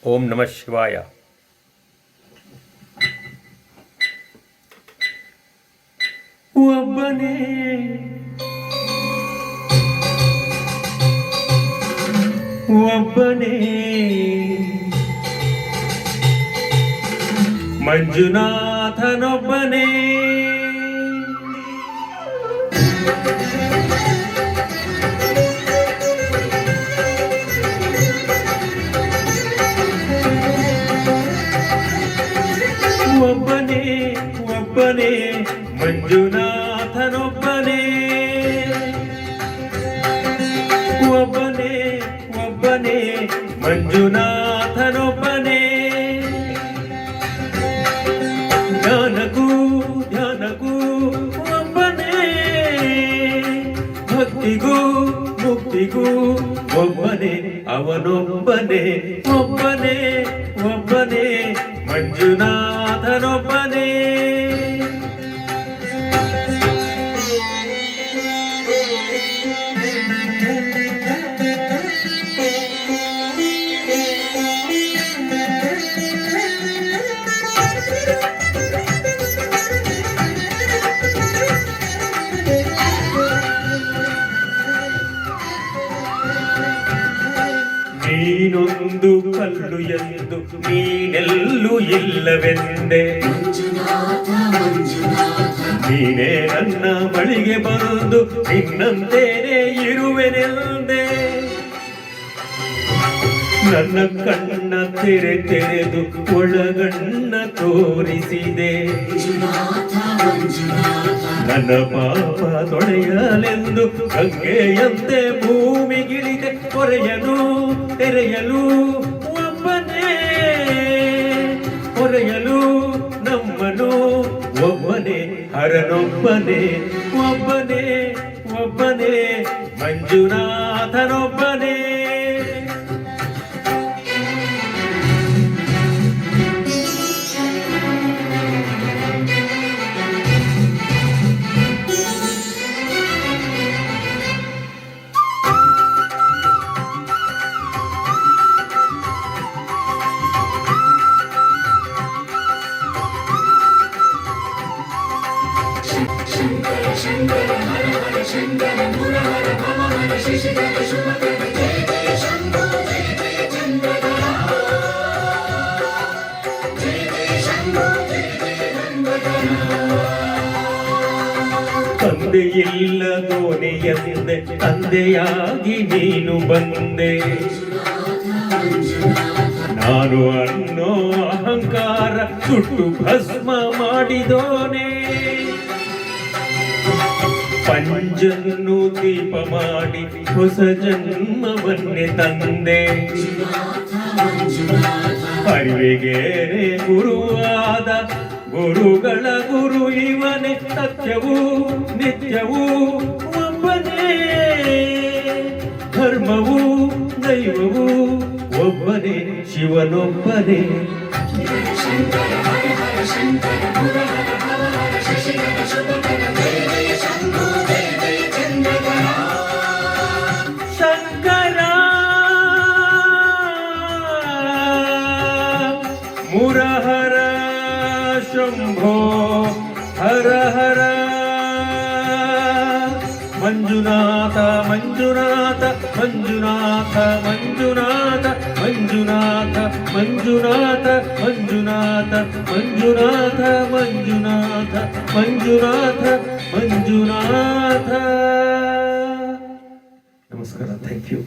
ಓಂ ನಮಃ ಶಿವಾಯ. ಒಬ್ಬನೇ ಒಬ್ಬನೇ ಮಂಜುನಾಥನೊಬ್ಬನೇ ಒಬ್ಬನೇ ಒಬ್ಬನೇ ಮಂಜುನಾಥನೊಬ್ಬನೇ ಒಬ್ಬನೇ ಒಬ್ಬನೇ ಮಂಜುನಾಥನೊಬ್ಬನೇ ಜ್ಞಾನಗೂ ಧ್ಯಾನಗೂ ಒಬ್ಬನೇ ಭಕ್ತಿಗೂ ಮುಕ್ತಿಗೂ ಒಬ್ಬನೇ ಅವನೊಬ್ಬನೇ ಒಬ್ಬನೇ ಒಬ್ಬನೇ ಮಂಜುನಾಥನೊಬ್ಬನೇ ನೀನೊಂದು ಕಲ್ಲು ಎಂದು ನೀನೆಲ್ಲೂ ಇಲ್ಲವೆಂದೆ, ನೀನೇ ನನ್ನ ಬಳಿಗೆ ಬಂದು ನಿನ್ನಂತೇನೆ ಇರುವೆನೆಂದೆ. ನನ್ನ ಕಣ್ಣ ತೆರೆದು ಒಳಗಣ್ಣ ತೋರಿಸಿದೆ, ನನ್ನ ಪಾಪ ತೊಳೆಯಲೆಂದು ಗಂಗೆಯಂತೆ ಭೂಮಿಗಿಳಿದೆ. ಹೊರೆಯಲು ತೆರೆಯಲು ಒಬ್ಬನೇ, ಹೊರೆಯಲು ನಮ್ಮನು ಒಬ್ಬನೇ, ಹರನೊಬ್ಬನೇ ಒಬ್ಬನೇ ಒಬ್ಬನೇ ಮಂಜುನಾಥನೊಬ್ಬನೇ. ಶಂಕರ ಹರ ಹರ ಶಂಕರ ಮುರಹರ ಭವ ಹರ ಶಿಶಿಧರ ಶುಭಕರ ಜಯ ಜಯ ಶಂಭೋ ಜಯ ಜಯ ಚಂದ್ರಧರ ಜಯ ಜಯ ಶಂಭೋ ಜಯ ಜಯ ಗಂಧಧರ. ತಂದೆಯಿಲ್ಲ ದೋಣಿಯಂದೆ ತಂದೆಯಾಗಿ ನೀನು ಬಂದೆ, ನಾನು ಅನ್ನೋ ಅಹಂಕಾರ ಸುಟ್ಟು ಭಸ್ಮ ಮಾಡಿದೋನೆ. ಪಂಜನ್ನು ದೀಪ ಮಾಡಿ ಹೊಸ ಜನ್ಮವನ್ನೇ ತಂದೆ, ಅರಿವಿಗೇನೆ ಗುರುವಾದ ಗುರುಗಳ ಗುರು ಇವನೇ. ಸತ್ಯವೂ ನಿತ್ಯವೂ ಒಬ್ಬನೇ, ಧರ್ಮವೂ ದೈವವೂ ಒಬ್ಬನೇ, ಶಿವನೊಬ್ಬನೇ. ಶಂಕರ ಹರ ಹರ ಶಂಕರ ಮುರಹರ ಭವ ಹರ ಶಿಶಿಧರ ಶುಭಕರ ಜಯ ಜಯ ಶಂಭೋ ಜಯ ಜಯ ಚಂದ್ರಧರ. ಶಂಕರ ಮುರಹರ ಶಂಭೋ ಹರ ಹರ ಮಂಜುನಾಥ ಮಂಜುನಾಥ ಮಂಜುನಾಥ ಮಂಜುನಾಥ ಮಂಜುನಾಥ ಮಂಜುನಾಥ ಮಂಜುನಾಥ ಮಂಜುನಾಥ ಮಂಜುನಾಥ ಮಂಜುನಾಥ ಮಂಜುನಾಥ. ನಮಸ್ಕಾರ, ಥ್ಯಾಂಕ್ ಯು.